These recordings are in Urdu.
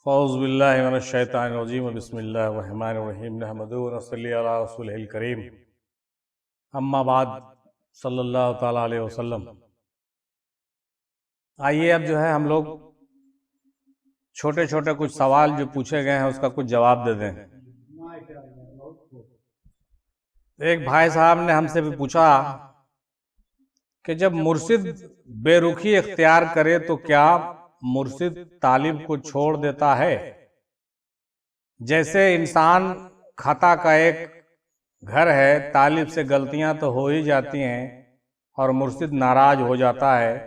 اعوذ باللہ من الشیطان الرجیم بسم اللہ الرحمن الرحیم نحمدہ ونصلی علی رسولہ الکریم اما بعد صلی اللہ تعالیٰ علیہ وسلم۔ آئیے اب جو ہے ہم لوگ چھوٹے چھوٹے کچھ سوال جو پوچھے گئے ہیں اس کا کچھ جواب دے دیں۔ ایک بھائی صاحب نے ہم سے بھی پوچھا کہ جب مرشد بے رخی اختیار کرے تو کیا مرشد طالب کو چھوڑ دیتا ہے؟ جیسے انسان خطا کا ایک گھر ہے، طالب سے غلطیاں تو ہو ہی جاتی ہیں اور مرشد ناراض ہو جاتا ہے،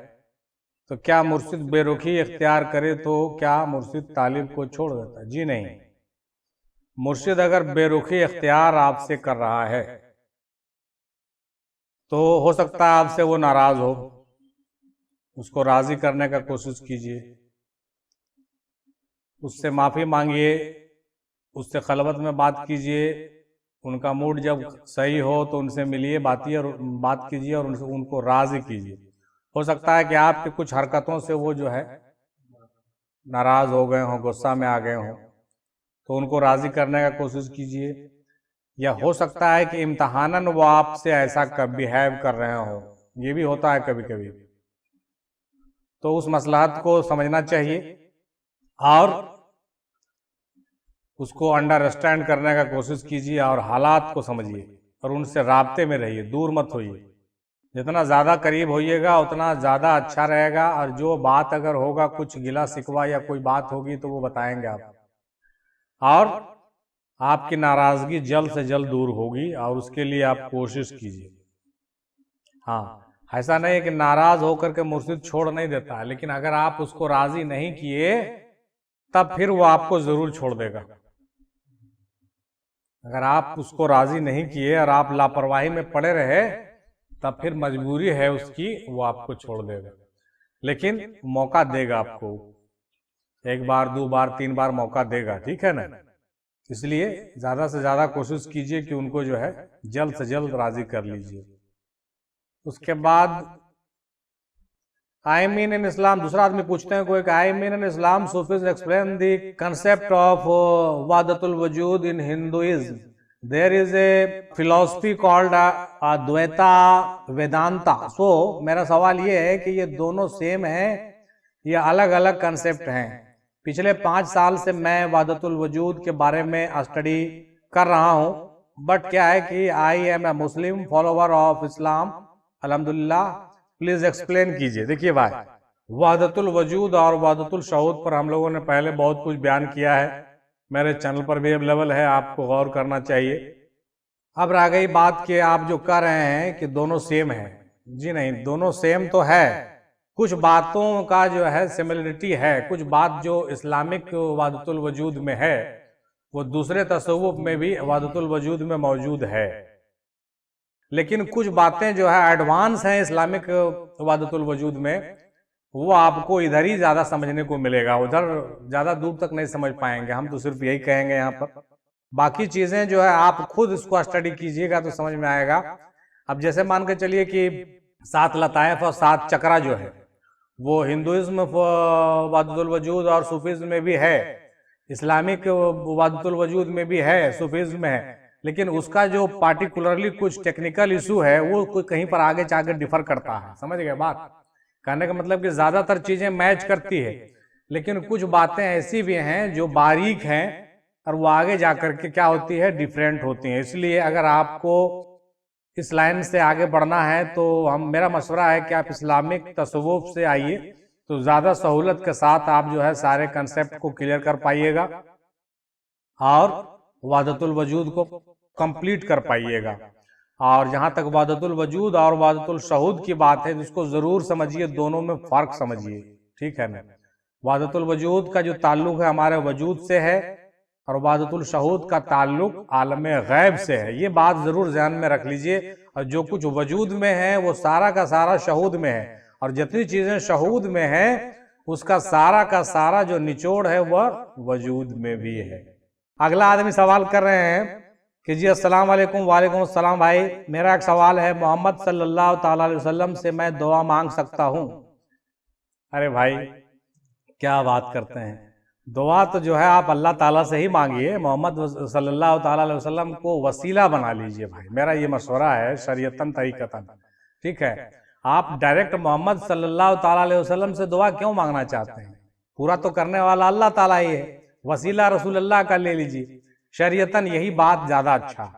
تو کیا مرشد بے رخی اختیار کرے تو کیا مرشد طالب کو چھوڑ دیتا ہے؟ جی نہیں۔ مرشد اگر بے رخی اختیار آپ سے کر رہا ہے تو ہو سکتا ہے آپ سے وہ ناراض ہو، اس کو راضی کرنے کا کوشش کیجیے، اس سے معافی مانگیے، اس سے خلوت میں بات کیجیے، ان کا موڈ جب صحیح ہو تو ان سے ملیے، بات کیجیے اور ان کو راضی کیجیے۔ ہو سکتا ہے کہ آپ کی کچھ حرکتوں سے وہ جو ہے ناراض ہو گئے ہوں، غصہ میں آ گئے ہوں، تو ان کو راضی کرنے کا کوشش کیجیے۔ یا ہو سکتا ہے کہ امتحاناً وہ آپ سے ایسا بیہیو کر رہے ہوں، یہ بھی ہوتا ہے کبھی کبھی، تو اس مصلحت کو سمجھنا چاہیے اور اس کو انڈرسٹینڈ کرنے کا کوشش کیجیے اور حالات کو سمجھیے اور ان سے رابطے میں رہیے، دور مت ہوئیے۔ جتنا زیادہ قریب ہوئیے گا اتنا زیادہ اچھا رہے گا، اور جو بات اگر ہوگا، کچھ گلا شکوہ یا کوئی بات ہوگی تو وہ بتائیں گے آپ، اور آپ کی ناراضگی جلد سے جلد دور ہوگی، اور اس کے لیے آپ کوشش کیجیے۔ ہاں، ایسا نہیں ہے کہ ناراض ہو کر کے مرشد چھوڑ نہیں دیتا ہے، لیکن اگر آپ اس کو راضی نہیں کیے تب پھر وہ آپ کو ضرور چھوڑ دے گا۔ اگر آپ اس کو راضی نہیں کیے اور آپ لاپرواہی میں پڑے رہے تب پھر مجبوری ہے اس کی، وہ آپ کو چھوڑ دے گا، لیکن موقع دے گا آپ کو، ایک بار، دو بار، تین بار موقع دے گا، ٹھیک ہے نا؟ اس لیے زیادہ سے زیادہ کوشش کیجیے کہ ان کو جو ہے جلد سے جلد راضی کر لیجیے۔ اس کے بعد I mean in Islam، دوسرا آدمی پوچھتے ہیں کوئی کہ I mean in Islam Sufis explain the concept of Wahdatul Wujud in Hinduism. There is a philosophy called Advaita Vedanta. So میرا سوال یہ ہے کہ یہ دونوں سیم ہیں یا الگ الگ کنسپٹ ہیں؟ پچھلے 5 سال سے میں وحدت الوجود کے بارے میں اسٹڈی کر رہا ہوں، بٹ کیا ہے کہ I am a Muslim follower of Islam، الحمدللہ، پلیز ایکسپلین کیجئے۔ دیکھیے بھائی، وحدت الوجود اور وحدت الشہود پر ہم لوگوں نے پہلے بہت کچھ بیان کیا ہے، میرے چینل پر بھی اویلیبل ہے، آپ کو غور کرنا چاہیے۔ اب رہ گئی بات کہ آپ جو کہہ رہے ہیں کہ دونوں سیم ہیں، جی نہیں، دونوں سیم تو ہے، کچھ باتوں کا جو ہے سملرٹی ہے، کچھ بات جو اسلامک وحدت الوجود میں ہے وہ دوسرے تصوف میں بھی وحدت الوجود میں موجود ہے، لیکن کچھ باتیں جو ہے ایڈوانس ہیں اسلامک وحدت الوجود میں، وہ آپ کو ادھر ہی زیادہ سمجھنے کو ملے گا، ادھر زیادہ دور تک نہیں سمجھ پائیں گے، ہم تو صرف یہی کہیں گے یہاں پر۔ باقی چیزیں جو ہے آپ خود اس کو اسٹڈی کیجئے گا تو سمجھ میں آئے گا۔ اب جیسے مان کے چلیے کہ 7 لطائف اور 7 چکرہ جو ہے وہ ہندوازم وحدت الوجود اور صوفیزم میں بھی ہے، اسلامک وحدت الوجود میں بھی ہے، صوفیزم میں ہے، لیکن اس کا جو پارٹیکولرلی کچھ ٹیکنیکل ایشو ہے وہ کہیں پر آگے جا کے ڈیفر کرتا ہے، سمجھ گئے بات؟ کہنے کا مطلب کہ زیادہ تر چیزیں میچ کرتی ہے، لیکن کچھ باتیں ایسی بھی ہیں جو باریک ہیں اور وہ آگے جا کر کے کیا ہوتی ہے، ڈیفرنٹ ہوتی ہیں۔ اس لیے اگر آپ کو اس لائن سے آگے بڑھنا ہے تو میرا مشورہ ہے کہ آپ اسلامک تصوف سے آئیے، تو زیادہ سہولت کے ساتھ آپ جو ہے سارے کنسپٹ کو کلیئر کر پائیے گا اور وحدت الوجود کو کمپلیٹ کر پائیے گا۔ اور جہاں تک وحدت الوجود اور وحدت الشہود کی بات ہے، جس کو ضرور سمجھیے، دونوں میں فرق سمجھیے، ٹھیک ہے نا؟ وحدت الوجود کا جو تعلق ہے ہمارے وجود سے ہے، اور وحدت الشہود کا تعلق عالم غیب سے ہے، یہ بات ضرور ذہن میں رکھ لیجئے۔ اور جو کچھ وجود میں ہے وہ سارا کا سارا شہود میں ہے، اور جتنی چیزیں شہود میں ہیں اس کا سارا جو نچوڑ ہے وہ وجود میں بھی ہے۔ اگلا آدمی سوال کر رہے ہیں کہ جی السلام علیکم۔ وعلیکم السلام بھائی، میرا ایک سوال ہے، محمد صلی اللہ تعالیٰ علیہ وسلم سے میں دعا مانگ سکتا ہوں؟ ارے بھائی کیا بات کرتے ہیں، دعا تو جو ہے آپ اللہ تعالیٰ سے ہی مانگیے، محمد صلی اللہ تعالیٰ علیہ وسلم کو وسیلہ بنا لیجئے بھائی، میرا یہ مشورہ ہے شریعتاً طریقتاً، ٹھیک ہے؟ آپ ڈائریکٹ محمد صلی اللہ تعالیٰ علیہ وسلم سے دعا کیوں مانگنا چاہتے ہیں؟ پورا تو کرنے والا اللہ تعالیٰ ہی ہے، وسیلہ رسول اللہ کا لے لیجئے، شریعتاً یہی بات زیادہ اچھا،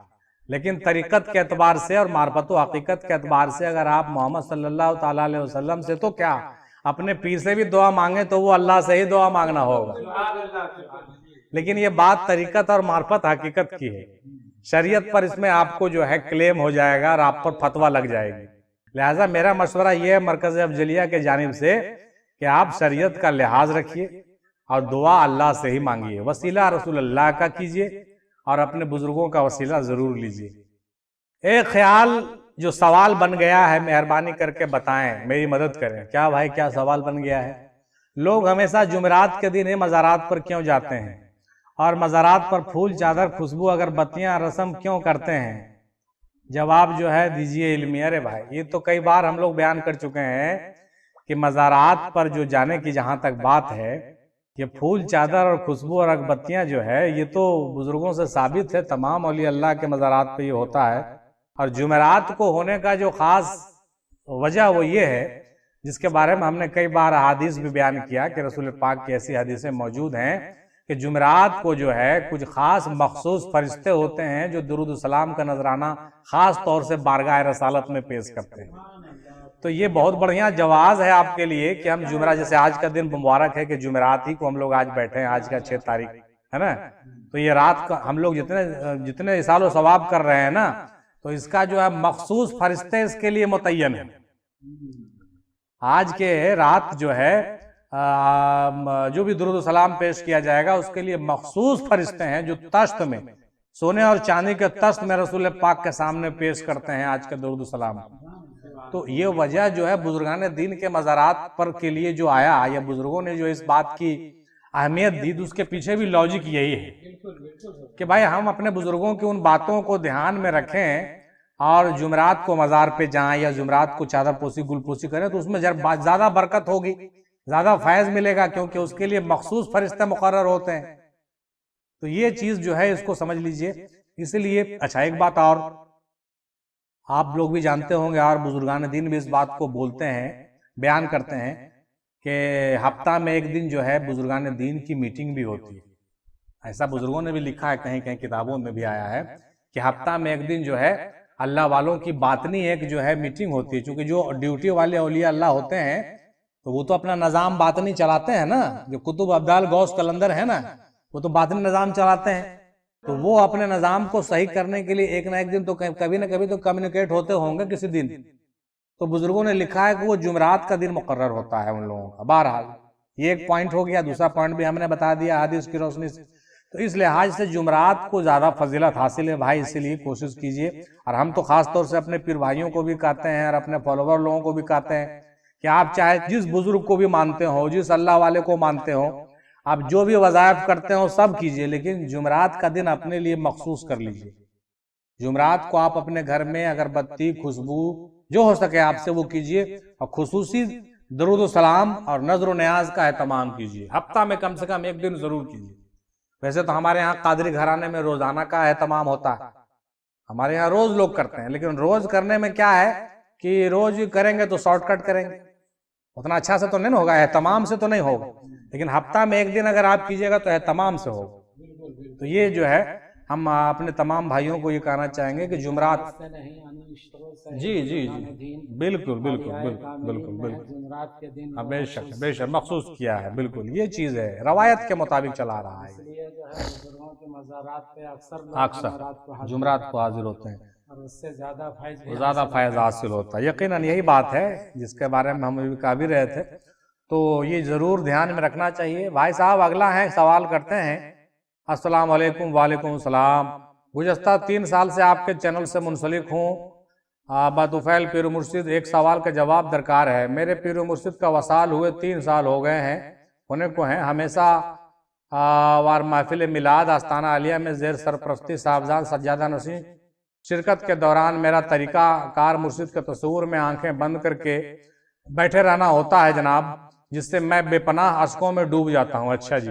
لیکن طریقت کے اعتبار سے اور معرفت و حقیقت کے اعتبار سے اگر آپ محمد صلی اللہ تعالیٰ علیہ وسلم سے تو کیا اپنے پیر سے بھی دعا مانگیں تو وہ اللہ سے ہی دعا مانگنا ہوگا، لیکن یہ بات طریقت اور معرفت حقیقت کی ہے، شریعت پر اس میں آپ کو جو ہے کلیم ہو جائے گا اور آپ پر فتویٰ لگ جائے گی، لہٰذا میرا مشورہ یہ ہے مرکز افضلیہ کے جانب سے کہ آپ شریعت کا لحاظ رکھیے اور دعا اللہ سے ہی مانگیے، وسیلہ رسول اللہ کا کیجئے اور اپنے بزرگوں کا وسیلہ ضرور لیجئے۔ ایک خیال جو سوال بن گیا ہے مہربانی کر کے بتائیں، میری مدد کریں، کیا بھائی کیا سوال بن گیا ہے؟ لوگ ہمیشہ جمعرات کے دن مزارات پر کیوں جاتے ہیں اور مزارات پر پھول چادر خوشبو اگربتیاں رسم کیوں کرتے ہیں؟ جواب جو ہے دیجئے علمی۔ ارے بھائی یہ تو کئی بار ہم لوگ بیان کر چکے ہیں کہ مزارات پر جو جانے کی جہاں تک بات ہے، یہ پھول چادر اور خوشبو اور اگربتیاں جو ہے یہ تو بزرگوں سے ثابت ہے، تمام اولیاء اللہ کے مزارات پہ یہ ہوتا ہے، اور جمعرات کو ہونے کا جو خاص وجہ وہ یہ ہے جس کے بارے میں ہم نے کئی بار احادیث بھی بیان کیا کہ رسول پاک کی ایسی حدیثیں موجود ہیں کہ جمعرات کو جو ہے کچھ خاص مخصوص فرشتے ہوتے ہیں جو درود السلام کا نذرانہ خاص طور سے بارگاہ رسالت میں پیش کرتے ہیں، تو یہ بہت بڑھیا جواز ہے آپ کے لیے کہ ہم جمعرات، جیسے آج کا دن مبارک ہے کہ جمعرات ہی کو ہم لوگ آج بیٹھے ہیں، آج کا 6 تاریخ ہے نا، تو یہ رات کا ہم لوگ جتنے اصال و ثواب کر رہے ہیں نا، تو اس کا جو ہے مخصوص فرشتے اس کے لیے متعین ہے۔ آج کے رات جو ہے جو بھی درود و سلام پیش کیا جائے گا اس کے لیے مخصوص فرشتے ہیں جو تشت میں، سونے اور چاندی کے تشت میں رسول پاک کے سامنے پیش کرتے ہیں آج کے درود و سلام۔ تو یہ وجہ جو ہے بزرگان دین کے مزارات پر کے لیے جو آیا یا بزرگوں نے جو اس بات کی اہمیت دی، اس کے پیچھے بھی لاجک یہی ہے کہ بھائی ہم اپنے بزرگوں کی ان باتوں کو دھیان میں رکھیں اور جمعرات کو مزار پہ جائیں یا جمعرات کو چادر پوسی گل پوسی کریں تو اس میں زیادہ برکت ہوگی، زیادہ فیض ملے گا، کیونکہ اس کے لیے مخصوص فرشتے مقرر ہوتے ہیں۔ تو یہ چیز جو ہے اس کو سمجھ لیجئے۔ اس لیے اچھا ایک بات اور آپ لوگ بھی جانتے ہوں گے اور بزرگان دین بھی اس بات کو بولتے ہیں، بیان کرتے ہیں کہ ہفتہ میں ایک دن جو ہے بزرگان دین کی میٹنگ بھی ہوتی ہے، ایسا بزرگوں نے بھی لکھا ہے، کہیں کہیں کتابوں میں بھی آیا ہے کہ ہفتہ میں ایک دن جو ہے اللہ والوں کی باطنی ایک جو ہے میٹنگ ہوتی ہے، چونکہ جو ڈیوٹی والے اولیاء اللہ ہوتے ہیں تو وہ تو اپنا نظام باطنی چلاتے ہیں نا، جو کتب ابدال غوث قلندر ہے نا وہ تو باطنی نظام چلاتے ہیں، تو وہ اپنے نظام کو صحیح کرنے کے لیے ایک نہ ایک دن تو کبھی نہ کبھی تو کمیونیکیٹ ہوتے ہوں گے کسی دن، تو بزرگوں نے لکھا ہے کہ وہ جمعرات کا دن مقرر ہوتا ہے ان لوگوں کا۔ بہرحال یہ ایک پوائنٹ ہو گیا، دوسرا پوائنٹ بھی ہم نے بتا دیا حدیث کی روشنی سے، تو اس لحاظ سے جمعرات کو زیادہ فضیلت حاصل ہے بھائی، اسی لیے کوشش کیجئے، اور ہم تو خاص طور سے اپنے پیر بھائیوں کو بھی کہتے ہیں اور اپنے فالوور لوگوں کو بھی کہتے ہیں کہ آپ چاہے جس بزرگ کو بھی مانتے ہو، جس اللہ والے کو مانتے ہو، آپ جو بھی وظائف کرتے ہو سب کیجئے، لیکن جمعرات کا دن اپنے لیے مخصوص کر لیجئے۔ جمعرات کو آپ اپنے گھر میں اگربتی خوشبو جو ہو سکے آپ سے وہ کیجئے، اور خصوصی درود و سلام اور نظر و نیاز کا اہتمام کیجئے، ہفتہ میں کم سے کم ایک دن ضرور کیجئے۔ ویسے تو ہمارے ہاں قادری گھرانے میں روزانہ کا اہتمام ہوتا ہے، ہمارے یہاں روز لوگ کرتے ہیں، لیکن روز کرنے میں کیا ہے کہ روز کریں گے تو شارٹ کٹ کریں گے، اتنا اچھا سے تو نہیں ہوگا، اہتمام سے تو نہیں ہوگا، لیکن ہفتہ میں ایک دن اگر آپ کیجئے گا تو اہتمام سے ہوگا۔ تو یہ جو ہے ہم اپنے تمام بھائیوں کو یہ کہنا چاہیں گے کہ جمعرات، جی جی جی بالکل بالکل بالکل بالکل بالکل بے شک بے شک مخصوص کیا ہے، بالکل یہ چیز ہے روایت کے مطابق چلا رہا ہے، اکثر جمعرات کو حاضر ہوتے ہیں اور اس سے زیادہ فیض حاصل ہوتا ہے، یقیناً یہی بات ہے جس کے بارے میں ہم بھی کہہ بھی رہے تھے، تو یہ ضرور دھیان میں رکھنا چاہیے۔ بھائی صاحب اگلا ہے سوال کرتے ہیں، السلام علیکم۔ وعلیکم السلام۔ گزشتہ 3 سال سے آپ کے چینل سے منسلک ہوں، بطفیل پیر و مرشد، ایک سوال کا جواب درکار ہے۔ میرے پیر و مرشد کا وصال ہوئے 3 سال ہو گئے ہیں، ہونے کو ہیں، ہمیشہ وار محفل میلاد آستانہ عالیہ میں زیر سرپرستی صاحبزاد سجادہ نشین شرکت کے دوران میرا طریقہ کار مرشد کے تصور میں آنکھیں بند کر کے بیٹھے رہنا ہوتا ہے جناب، جس سے میں بے پناہ اشکوں میں ڈوب جاتا ہوں۔ اچھا جی،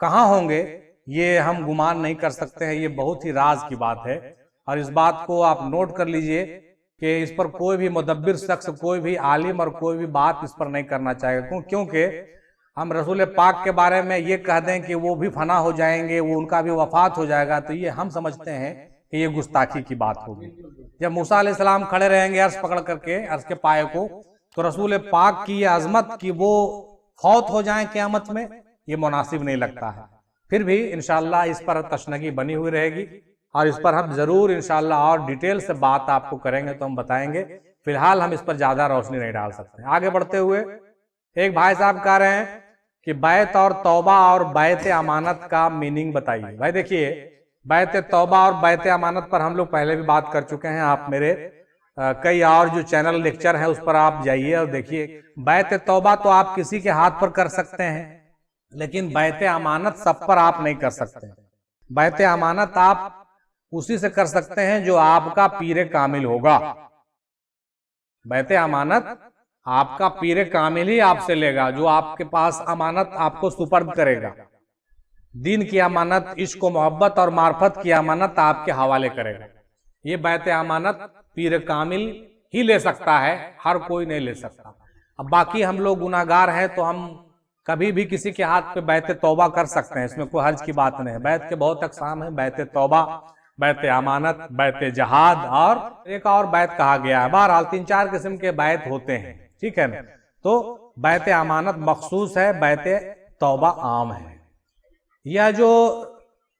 کہاں ہوں گے یہ ہم گمان نہیں کر سکتے ہیں، یہ بہت ہی راز کی بات ہے، اور اس بات کو آپ نوٹ کر لیجئے کہ اس پر کوئی بھی مدبر شخص، کوئی بھی عالم اور کوئی بھی بات اس پر نہیں کرنا چاہے گا، کیونکہ ہم رسول پاک کے بارے میں یہ کہہ دیں کہ وہ بھی فنا ہو جائیں گے، وہ ان کا بھی وفات ہو جائے گا، تو یہ ہم سمجھتے ہیں کہ یہ گستاخی کی بات ہوگی۔ جب موسیٰ علیہ السلام کھڑے رہیں گے عرش پکڑ کر کے، عرش کے پائے کو، تو رسول پاک کی یہ عظمت کی وہ فوت ہو جائیں قیامت میں، یہ مناسب نہیں لگتا ہے۔ پھر بھی انشاءاللہ اس پر تشنگی بنی ہوئی رہے گی، اور اس پر ہم ضرور انشاءاللہ اور ڈیٹیل سے بات آپ کو کریں گے تو ہم بتائیں گے، فی الحال ہم اس پر زیادہ روشنی نہیں ڈال سکتے۔ آگے بڑھتے ہوئے ایک بھائی صاحب کہہ رہے ہیں کہ بیعت اور توبہ اور بیعت امانت کا میننگ بتائیے۔ بھائی دیکھیے، بیعت توبہ اور بیعت امانت پر ہم لوگ پہلے بھی بات کر چکے ہیں، آپ میرے کئی اور جو چینل لیکچر ہیں اس پر آپ جائیے اور دیکھیے۔ بیعت توبہ تو آپ کسی کے ہاتھ پر کر سکتے ہیں، لیکن بیعت امانت سب پر آپ نہیں کر سکتے۔ بیعت امانت آپ اسی سے کر سکتے ہیں جو آپ کا پیر کامل ہوگا۔ بیعت امانت آپ کا پیر کامل ہی آپ سے لے گا، جو آپ کے پاس امانت آپ کو سپرد کرے گا۔ دین کی امانت، عشق و محبت اور معرفت کی امانت آپ کے حوالے کرے گا۔ یہ بیعت امانت پیر کامل ہی لے سکتا ہے، ہر کوئی نہیں لے سکتا۔ اب باقی ہم لوگ گناہگار ہیں تو ہم کبھی بھی کسی کے ہاتھ پہ بیعت توبہ کر سکتے ہیں، اس میں کوئی حرج کی بات نہیں ہے۔ بیعت کے بہت اقسام ہیں، بیعت توبہ، بیعت امانت، بیعت جہاد، اور ایک اور بیعت کہا گیا ہے۔ بہرحال 3-4 قسم کے بیعت ہوتے ہیں، ٹھیک ہے نا؟ تو بیعت امانت مخصوص ہے، بیعت توبہ عام ہے۔ یہ جو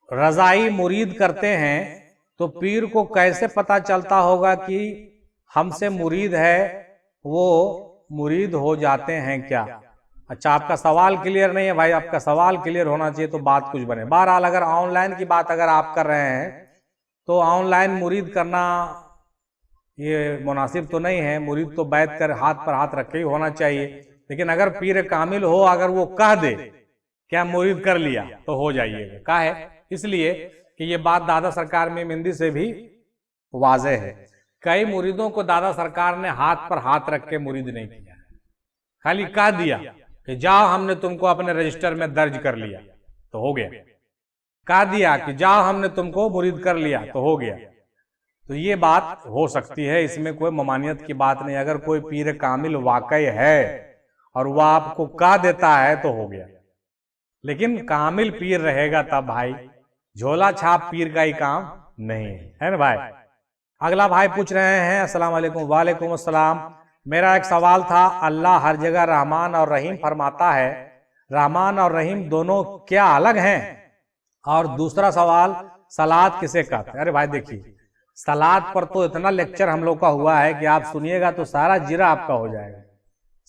رضائی مرید کرتے ہیں تو پیر کو کیسے پتا چلتا ہوگا کہ ہم سے مرید ہے، وہ مرید ہو جاتے ہیں کیا؟ اچھا، آپ کا سوال کلیئر نہیں ہے بھائی، آپ کا سوال کلیئر ہونا چاہیے تو بات کچھ بنے۔ بہرحال اگر آن لائن کی بات اگر آپ کر رہے ہیں تو آن لائن مرید کرنا یہ مناسب تو نہیں ہے، مرید تو بیعت کر ہاتھ پر ہاتھ رکھے ہی ہونا چاہیے، لیکن اگر پیر کامل ہو، اگر وہ کہہ دے کیا مرید کر لیا تو ہو جائیے گا۔ کہا ہے اس لیے کہ یہ بات دادا سرکار میں مندی سے بھی واضح ہے۔ کئی مریدوں کو دادا سرکار نے ہاتھ پر ہاتھ رکھ کے مرید نہیں کیا، خالی کہہ دیا کہ جاؤ ہم نے تم کو اپنے رجسٹر میں درج کر لیا تو ہو گیا، کہہ دیا کہ جاؤ ہم نے تم کو مرید کر لیا تو ہو گیا۔ تو یہ بات ہو سکتی ہے، اس میں کوئی ممانعت کی بات نہیں۔ اگر کوئی پیر کامل واقعی ہے اور وہ آپ کو کہہ دیتا ہے تو ہو گیا، لیکن کامل پیر رہے گا تب بھائی، جھولا چھاپ پیر کا ہی کام نہیں ہے نا بھائی۔ اگلا بھائی پوچھ رہے ہیں، السلام علیکم۔ وعلیکم السلام۔ میرا ایک سوال تھا، اللہ ہر جگہ رحمان اور رحیم فرماتا ہے، رحمان اور رحیم دونوں کیا الگ ہیں؟ اور دوسرا سوال، صلات کسے کہتے ہیں؟ ارے بھائی دیکھیے، صلات پر تو اتنا لیکچر ہم لوگ کا ہوا ہے کہ آپ سنیے گا تو سارا جرہ آپ کا ہو جائے گا۔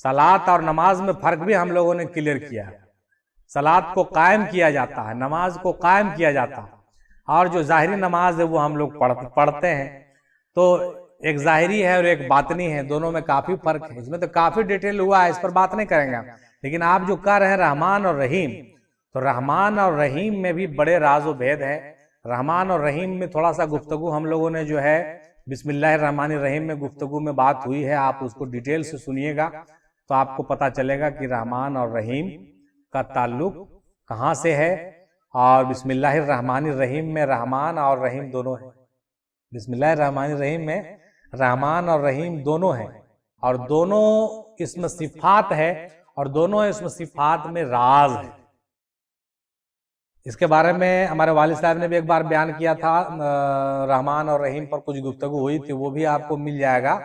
صلات اور نماز میں فرق بھی ہم لوگوں نے کلیئر کیا ہے۔ صلات کو قائم کیا جاتا ہے، نماز کو قائم کیا جاتا ہے، اور جو ظاہری نماز ہے وہ ہم لوگ پڑھتے ہیں۔ تو ایک ظاہری ہے اور ایک باطنی ہے، دونوں میں کافی فرق ہے، اس میں تو کافی ڈیٹیل ہوا ہے، اس پر بات نہیں کریں گے۔ لیکن آپ جو کہہ رہے ہیں رحمان اور رحیم، تو رحمان اور رحیم میں بھی بڑے راز و بھید ہے۔ رحمان اور رحیم میں تھوڑا سا گفتگو ہم لوگوں نے جو ہے بسم اللہ الرحمن الرحیم میں گفتگو میں بات ہوئی ہے، آپ اس کو ڈیٹیل سے سنیے گا تو آپ کو پتا چلے گا کہ رحمان اور رحیم کا تعلق کہاں سے ہے۔ اور بسم اللہ الرحمن الرحیم میں رحمان اور رحیم دونوں ہیں، بسم اللہ الرحمن الرحیم میں رحمان اور رحیم دونوں ہیں، اور دونوں اسم صفات ہے، اور دونوں اسم صفات میں راز ہے۔ اس کے بارے میں ہمارے والد صاحب نے بھی ایک بار بیان کیا تھا، رحمان اور رحیم پر کچھ گفتگو ہوئی تھی، وہ بھی آپ کو مل جائے گا،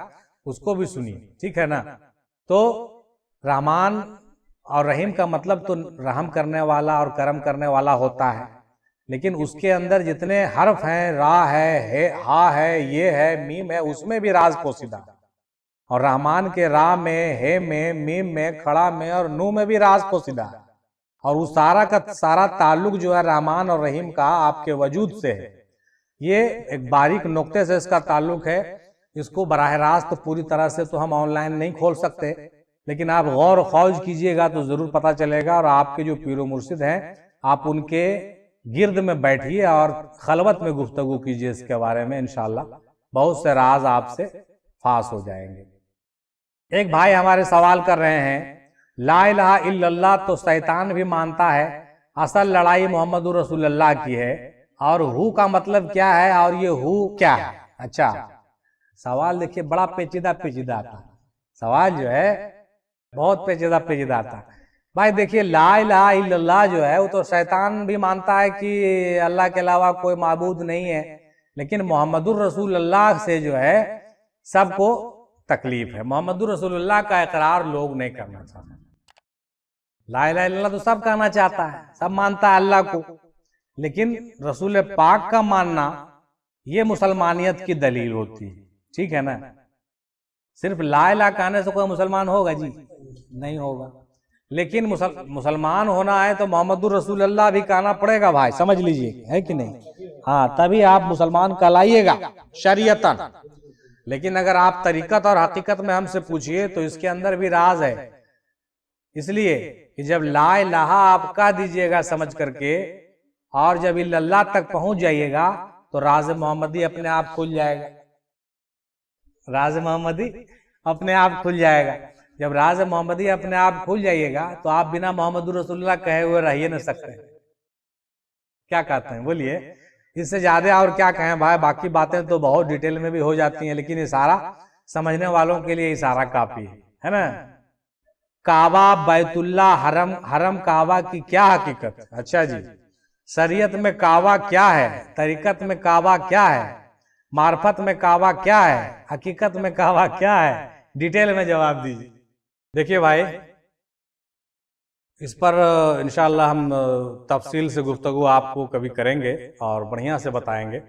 اس کو بھی سنیے، ٹھیک ہے نا؟ تو رحمان اور رحیم کا مطلب تو رحم کرنے والا اور کرم کرنے والا ہوتا ہے، لیکن اس کے اندر جتنے حرف ہیں، را ہے، ہا ہے، یہ ہے، میم ہے، اس میں بھی راز پوشیدہ ہے۔ اور رحمان کے را میں، ہے میں، میم میں، کھڑا میں اور نو میں بھی راز پوشیدہ ہے، اور اس سارا کا سارا تعلق جو ہے رحمان اور رحیم کا آپ کے وجود سے ہے۔ یہ ایک باریک نقطے سے اس کا تعلق ہے، اس کو براہ راست پوری طرح سے تو ہم آن لائن نہیں کھول سکتے، لیکن آپ غور و خوض کیجئے گا تو ضرور پتا چلے گا، اور آپ کے جو پیر و مرشد ہیں آپ ان کے گرد میں بیٹھیے اور خلوت میں گفتگو کیجئے اس کے بارے میں، انشاءاللہ بہت سے راز آپ سے فاش ہو جائیں گے۔ ایک بھائی ہمارے سوال کر رہے ہیں، لا الہ الا اللہ تو شیطان بھی مانتا ہے، اصل لڑائی محمد رسول اللہ کی ہے، اور ہو کا مطلب کیا ہے اور یہ ہو کیا ہے؟ اچھا سوال دیکھیے بڑا پیچیدہ آتا، سوال جو ہے بہت پیچیدہ آتا۔ بھائی دیکھیے لا الہ الا اللہ جو ہے وہ تو شیطان بھی مانتا ہے کہ اللہ کے علاوہ کوئی معبود نہیں ہے، لیکن محمد الرسول اللہ سے جو ہے سب کو تکلیف ہے۔ محمد الرسول اللہ کا اقرار لوگ نہیں کرنا چاہتے۔ لا الہ الا اللہ تو سب کہنا چاہتا ہے، سب مانتا ہے اللہ کو، لیکن رسول پاک کا ماننا یہ مسلمانیت کی دلیل ہوتی ہے، ٹھیک ہے نا؟ صرف لا الہ کہنے سے کوئی مسلمان ہوگا جی؟ نہیں ہوگا۔ لیکن مسلمان ہونا ہے تو محمد الرسول اللہ بھی کہنا پڑے گا بھائی، سمجھ لیجئے، ہے کہ نہیں؟ ہاں تبھی آپ مسلمان کہلائیے گا شریعتاً۔ لیکن اگر آپ طریقت اور حقیقت میں ہم سے پوچھئے تو اس کے اندر بھی راز ہے، اس لیے کہ جب لا الہ آپ کہہ دیجئے گا سمجھ کر کے، اور جب اللہ تک پہنچ جائیے گا تو راز محمدی اپنے آپ کھل جائے گا، راز محمدی اپنے آپ کھل جائے گا۔ جب راز محمدی اپنے آپ کھل جائیے گا تو آپ بنا محمد رسول اللہ کہے ہوئے رہیے نہ سکتے۔ کیا کہتے ہیں بولیے؟ اس سے زیادہ اور کیا کہیں بھائی، باقی باتیں تو بہت ڈیٹیل میں بھی ہو جاتی ہیں، لیکن اشارہ سمجھنے والوں کے لیے اشارہ کافی ہے نا؟ کعبہ بیت اللہ حرم کعبہ کی کیا حقیقت؟ اچھا جی، شریعت میں کعبہ کیا ہے، طریقت میں کعبہ کیا ہے، معرفت میں کعبہ کیا ہے، حقیقت میں کعبہ کیا ہے، ڈیٹیل میں جواب دیجیے۔ دیکھیے بھائی اس پر انشاءاللہ ہم تفصیل سے گفتگو آپ کو کبھی کریں گے اور بڑھیا سے بتائیں گے۔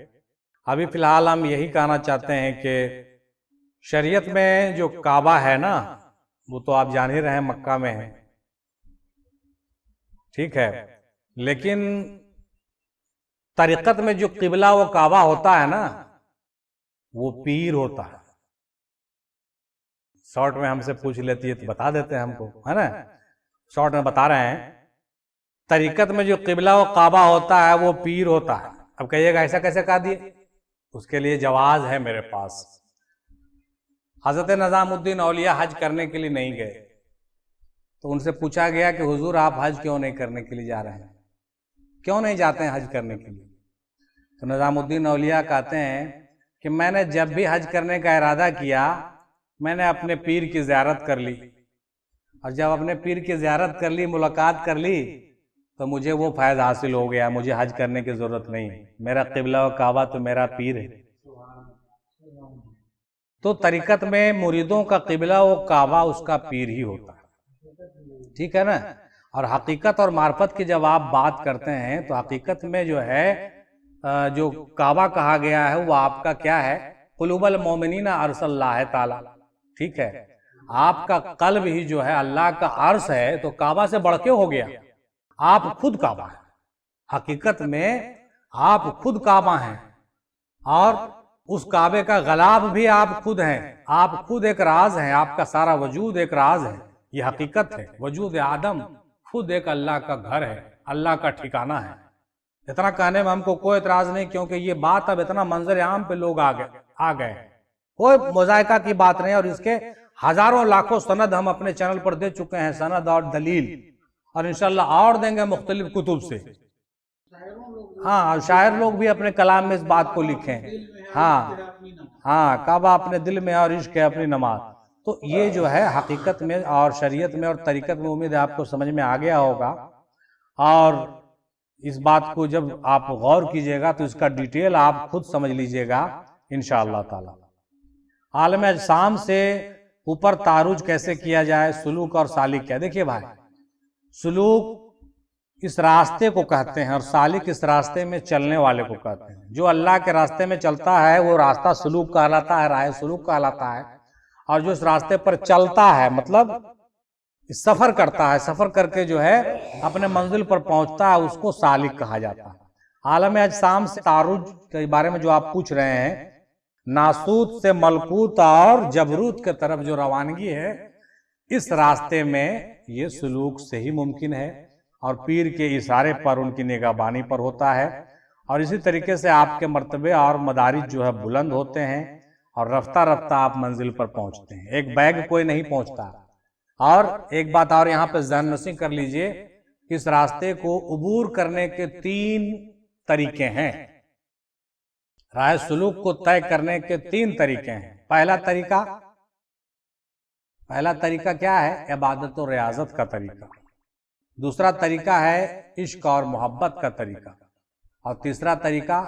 ابھی فی الحال ہم یہی کہنا چاہتے ہیں کہ شریعت میں جو کعبہ ہے نا وہ تو آپ جان ہی رہے ہیں مکہ میں ہے، ٹھیک ہے، لیکن طریقت میں جو قبلہ وہ کعبہ ہوتا ہے نا وہ پیر ہوتا ہے۔ شارٹ میں ہم سے پوچھ لیتی ہے تو بتا دیتے ہیں ہم کو، ہے نا؟ شارٹ میں بتا رہے ہیں، طریقت میں جو قبلہ و کعبہ ہوتا ہے وہ پیر ہوتا ہے۔ اب کہیے گا ایسا کیسے کہا دیے؟ اس کے لیے جواز ہے میرے پاس۔ حضرت نظام الدین اولیاء حج کرنے کے لیے نہیں گئے تو ان سے پوچھا گیا کہ حضور آپ حج کیوں نہیں کرنے کے لیے جا رہے ہیں، کیوں نہیں جاتے ہیں حج کرنے کے لیے؟ تو نظام الدین اولیاء کہتے ہیں کہ میں نے جب بھی حج کرنے کا ارادہ کیا میں نے اپنے پیر کی زیارت کر لی، اور جب اپنے پیر کی زیارت کر لی، ملاقات کر لی، تو مجھے وہ فیض حاصل ہو گیا، مجھے حج کرنے کی ضرورت نہیں، میرا قبلہ و کعبہ تو میرا پیر ہے۔ تو طریقت میں مریدوں کا قبلہ و کعبہ اس کا پیر ہی ہوتا ہے، ٹھیک ہے نا؟ اور حقیقت اور معرفت کی جب آپ بات کرتے ہیں تو حقیقت میں جو ہے جو کعبہ کہا گیا ہے وہ آپ کا کیا ہے؟ قلوب المومنین عرش اللہ تعالی، ٹھیک ہے؟ آپ کا قلب ہی جو ہے اللہ کا عرش ہے، تو کعبہ سے بڑھ کے ہو گیا، آپ خود کعبہ ہیں، حقیقت میں آپ خود کعبہ ہیں، اور اس کعبے کا غلاف بھی آپ خود ہیں، آپ خود ایک راز ہیں، آپ کا سارا وجود ایک راز ہے، یہ حقیقت ہے۔ وجود آدم خود ایک اللہ کا گھر ہے، اللہ کا ٹھکانہ ہے۔ اتنا کہنے میں ہم کو کوئی اعتراض نہیں، کیونکہ یہ بات اب اتنا منظر عام پہ لوگ آ گئے، کوئی مذائقہ کی بات نہیں، اور اس کے ہزاروں لاکھوں سند ہم اپنے چینل پر دے چکے ہیں، سند اور دلیل، اور انشاءاللہ اور دیں گے مختلف کتب سے۔ ہاں، اور شاعر لوگ بھی اپنے کلام میں اس بات کو لکھیں، ہاں کعبہ اپنے دل میں اور عشق ہے اپنی نماز۔ تو یہ جو ہے حقیقت میں اور شریعت میں اور طریقت میں، امید ہے آپ کو سمجھ میں آ گیا ہوگا، اور اس بات کو جب آپ غور کیجئے گا تو اس کا ڈیٹیل آپ خود سمجھ لیجئے گا انشاءاللہ تعالی۔ عالم اجسام سے اوپر تعارج کیسے کیا جائے، سلوک اور سالک کیا؟ دیکھیے بھائی، سلوک اس راستے کو کہتے ہیں، اور سالک اس راستے میں چلنے والے کو کہتے ہیں۔ جو اللہ کے راستے میں چلتا ہے وہ راستہ سلوک کہلاتا ہے، راہ سلوک کہلاتا ہے، اور جو اس راستے پر چلتا ہے مطلب سفر کرتا ہے، سفر کر کے جو ہے اپنے منزل پر پہنچتا ہے، اس کو سالک کہا جاتا ہے۔ عالم اجسام سے تعارج کے بارے میں جو آپ پوچھ رہے ہیں، ناسوت سے ملکوت اور جبروت کے طرف جو روانگی ہے، اس راستے میں یہ سلوک سے ہی ممکن ہے، اور پیر کے اشارے پر، ان کی نگہبانی پر ہوتا ہے، اور اسی طریقے سے آپ کے مرتبے اور مدارج جو ہے بلند ہوتے ہیں، اور رفتہ رفتہ آپ منزل پر پہنچتے ہیں۔ ایک بیگ کوئی نہیں پہنچتا۔ اور ایک بات اور یہاں پہ ذہن نشین کر لیجئے اس راستے کو عبور کرنے کے 3 طریقے ہیں، راہ سلوک کو طے کرنے کے 3 طریقے ہیں۔ پہلا طریقہ کیا ہے؟ عبادت و ریاضت کا طریقہ۔ دوسرا طریقہ ہے عشق اور محبت کا طریقہ، اور تیسرا طریقہ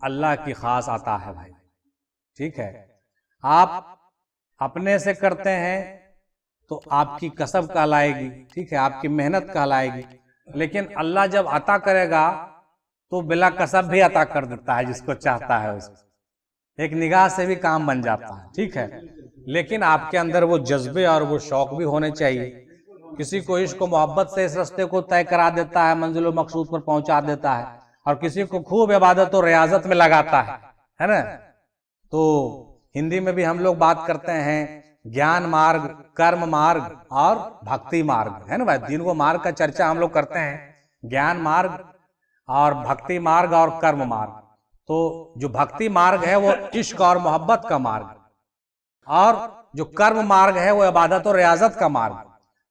اللہ کی خاص عطا ہے بھائی، ٹھیک ہے؟ آپ اپنے سے کرتے ہیں تو آپ کی کسب کہلائے گی، ٹھیک ہے، آپ کی محنت کہلائے گی، لیکن اللہ جب عطا کرے گا تو بلا کسب بھی عطا کر دیتا ہے جس کو چاہتا ہے، اس کو ایک نگاہ سے بھی کام بن جاتا ہے، ٹھیک ہے؟ لیکن آپ کے اندر وہ جذبے اور وہ شوق بھی ہونے چاہیے۔ کسی کو عشق و محبت سے اس راستے کو طے کرا دیتا ہے، منزل و مقصود پر پہنچا دیتا ہے، اور کسی کو خوب عبادت و ریاضت میں لگاتا ہے نا؟ تو ہندی میں بھی ہم لوگ بات کرتے ہیں گیان مارگ، کرم مارگ اور بھکتی مارگ، ہے نا بھائی؟ 3 مارگ کا چرچہ ہم لوگ کرتے ہیں، گیان مارگ اور بھکتی مارگ اور کرم مارگ۔ تو جو بھکتی مارگ ہے وہ عشق اور محبت کا مارگ، اور جو کرم مارگ ہے وہ عبادت و ریاضت کا مارگ۔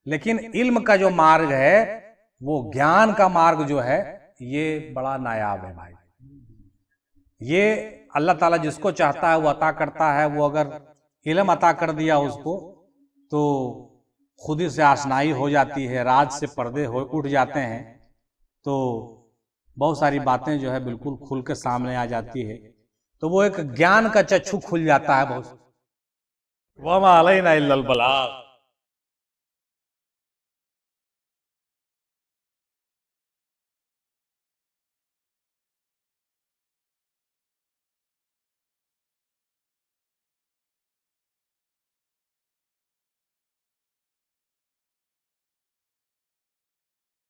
لیکن علم کا جو مارگ ہے، وہ گیان کا مارگ جو ہے، یہ بڑا نایاب ہے بھائی۔ یہ اللہ تعالیٰ جس کو چاہتا ہے وہ عطا کرتا ہے۔ وہ اگر علم عطا کر دیا اس کو تو خود ہی سے آشنائی ہو جاتی ہے، راز سے پردے اٹھ جاتے ہیں، تو بہت ساری باتیں جو ہے بالکل کھل کے سامنے آ جاتی ہے، تو وہ ایک گیان کا چچو کھل جاتا ہے بہت۔ وَمَا عَلَيْنَا إِلَّا الْبَلَاغُ۔